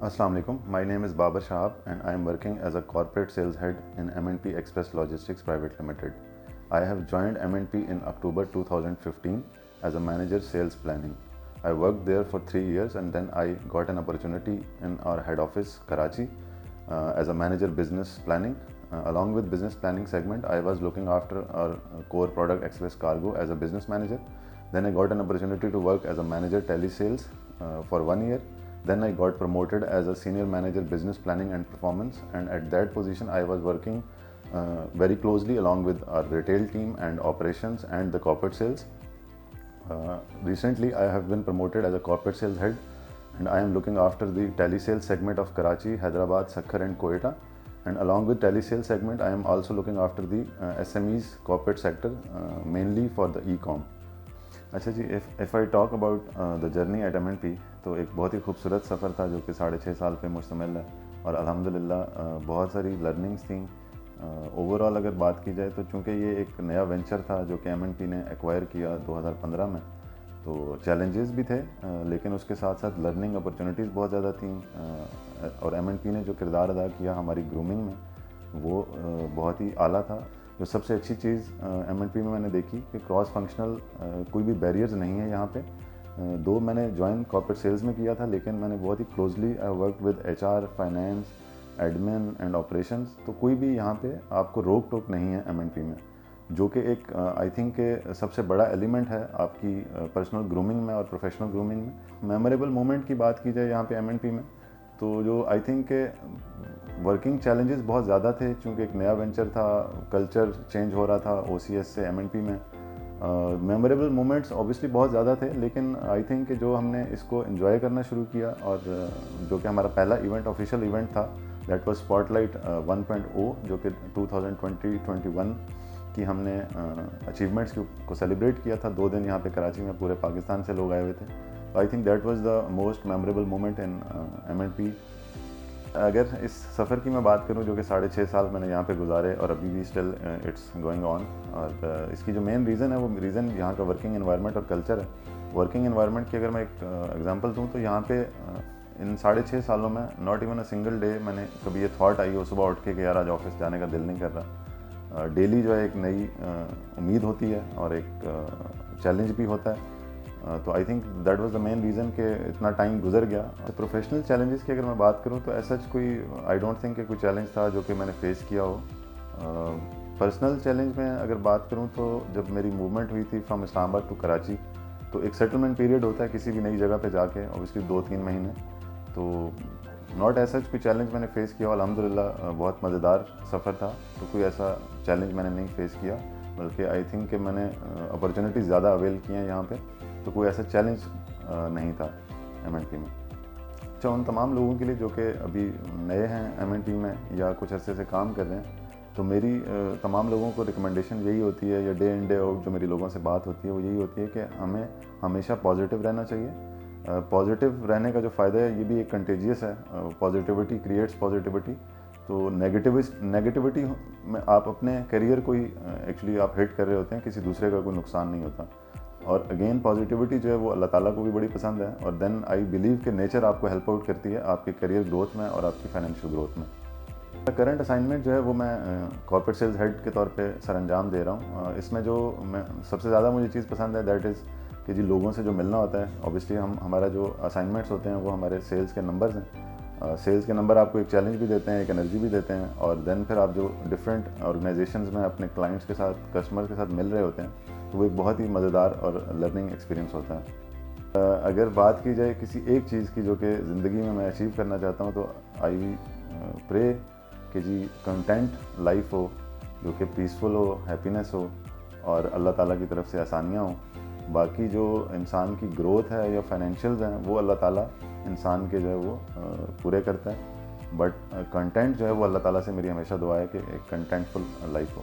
Assalamu alaikum. My name is Babar Shahab and I am working as a corporate sales head in M&P Express Logistics Private Limited. I have joined M&P in October 2015 as a manager sales planning. I worked there for 3 years and then I got an opportunity in our head office, Karachi, as a manager business planning. Along with business planning segment, I was looking after our core product Express Cargo as a business manager. Then I got an opportunity to work as a manager telesales for 1 year. Then I got promoted as a senior manager business planning and performance, and at that position I was working very closely along with our retail team and operations and the corporate sales. Recently I have been promoted as a corporate sales head and I am looking after the telesales segment of Karachi, Hyderabad, Sakkar and Quetta, and along with telesales segment I am also looking after the SMEs corporate sector, mainly for the e-com. अच्छा जी, if I talk about the journey at M&P, तो एक बहुत ही खूबसूरत सफ़र था जो कि 6.5 साल पे मुश्तमिल है और अल्हम्दुलिल्लाह बहुत सारी लर्निंग्स थी। ओवरऑल अगर बात की जाए तो चूँकि ये एक नया वेंचर था जो कि M&P ने एक्वायर किया 2015 में, तो चैलेंजेस भी थे लेकिन उसके साथ साथ लर्निंग अपॉर्चुनिटीज़ बहुत ज़्यादा थी। और M&P ने जो किरदार अदा किया हमारी ग्रूमिंग में वो बहुत ही आला था। जो सबसे अच्छी चीज़ M&P में मैंने देखी कि क्रॉस फंक्शनल कोई भी बैरियर्स नहीं है यहाँ पे। दो मैंने ज्वाइन कॉर्पोरेट सेल्स में किया था लेकिन मैंने बहुत ही closely I work with HR, finance, admin and operations, तो कोई भी यहाँ पे आपको रोक टोक नहीं है M&P में, जो कि एक आई थिंक के सबसे बड़ा एलिमेंट है आपकी पर्सनल ग्रूमिंग में और प्रोफेशनल ग्रूमिंग में। मेमोरेबल मोमेंट की बात की जाए यहाँ पे M&P में, तो जो आई थिंक के वर्किंग चैलेंजेस बहुत ज़्यादा थे क्योंकि एक नया वेंचर था, कल्चर चेंज हो रहा था OCS से M&P में। मेमोरेबल मोमेंट्स ऑब्वियसली बहुत ज़्यादा थे लेकिन आई थिंक कि जो हमने इसको एंजॉय करना शुरू किया और जो कि हमारा पहला इवेंट ऑफिशियल इवेंट था, दैट वाज स्पॉटलाइट 1.0, जो कि 2020-21 की हमने अचीवमेंट्स को सेलिब्रेट किया था। 2 दिन यहाँ पे कराची में पूरे पाकिस्तान से लोग आए हुए थे। I think that was the most memorable moment in M&P। अगर इस सफ़र की मैं बात करूं जो कि 6.5 साल मैंने यहाँ पे गुजारे और अभी भी स्टिल इट्स गोइंग ऑन, और इसकी जो मेन रीज़न है वो रीज़न यहाँ का वर्किंग एनवायरनमेंट और कल्चर है। वर्किंग एनवायरनमेंट की अगर मैं एक एग्जांपल दूं तो यहाँ पे इन 6.5 सालों में not even a single day मैंने कभी ये थॉट आई हो सुबह उठ के कि यार आज ऑफिस जाने का दिल नहीं कर रहा। डेली जो है एक नई उम्मीद होती है और एक चैलेंज भी होता है। तो I think that was the main reason कि इतना टाइम गुजर गया। तो प्रोफेशनल चैलेंजेस की अगर मैं बात करूं तो ऐसा कोई आई डोंट थिंक कि कोई चैलेंज था जो कि मैंने फेस किया हो। पर्सनल चैलेंज में अगर बात करूं तो जब मेरी मूवमेंट हुई थी फ्रॉम इस्लामाबाद टू कराची, तो एक सेटलमेंट पीरियड होता है किसी भी नई जगह पे जाके, ऑब्वियसली 2-3 महीने। तो नॉट ऐसा कोई चैलेंज मैंने फेस किया, अल्हम्दुलिल्लाह बहुत मज़ेदार सफ़र था, तो कोई ऐसा चैलेंज मैंने नहीं फेस किया, बल्कि आई थिंक कि मैंने अपॉर्चुनिटीज़ ज़्यादा अवेल की हैं यहाँ पे, तो कोई ऐसा चैलेंज नहीं था M&P में। अच्छा, उन तमाम लोगों के लिए जो कि अभी नए हैं M&P में या कुछ अरसे से काम कर रहे हैं, तो मेरी तमाम लोगों को रिकमेंडेशन यही होती है, या डे इन डे आउट जो मेरी लोगों से बात होती है वो यही होती है कि हमें हमेशा पॉजिटिव रहना चाहिए। पॉजिटिव रहने का जो फ़ायदा है ये भी एक कंटेजियस है, पॉजिटिविटी क्रिएट्स पॉजिटिविटी। तो नेगेटिविटी में आप अपने करियर को ही एक्चुअली आप हिट कर रहे होते हैं, किसी दूसरे का कोई नुकसान नहीं होता। और अगेन पॉजिटिविटी जो है वो अल्लाह ताला को भी बड़ी पसंद है, और देन आई बिलीव कि नेचर आपको हेल्प आउट करती है आपके करियर ग्रोथ में और आपकी फाइनेंशियल ग्रोथ में। करंट असाइनमेंट जो है वो मैं कॉर्पोरेट सेल्स हेड के तौर पे सर अंजाम दे रहा हूँ। इसमें जो मैं सबसे ज़्यादा मुझे चीज़ पसंद है दैट इज़ कि जी लोगों से जो मिलना होता है। ऑब्वियसली हमारा जो असाइनमेंट्स होते हैं वो हमारे सेल्स के नंबर्स हैं। सेल्स के नंबर आपको एक चैलेंज भी देते हैं, एक एनर्जी भी देते हैं, और देन फिर आप जो डिफरेंट ऑर्गेनाइजेशंस में अपने क्लाइंट्स के साथ, कस्टमर्स के साथ मिल रहे होते हैं, तो वो एक बहुत ही मज़ेदार और लर्निंग एक्सपीरियंस होता है। अगर बात की जाए किसी एक चीज़ की जो कि ज़िंदगी में मैं अचीव करना चाहता हूँ, तो आई प्रे कि जी कंटेंट लाइफ हो जो कि पीसफुल हो, हैप्पीनेस हो और अल्लाह ताला की तरफ से आसानियाँ हो। बाकी जो इंसान की ग्रोथ है या फाइनेंशियल्स हैं वो अल्लाह ताला इंसान के जो है वो पूरे करता है, बट कंटेंट जो है वो अल्लाह ताला से मेरी हमेशा दुआ है कि एक कंटेंटफुल लाइफ हो।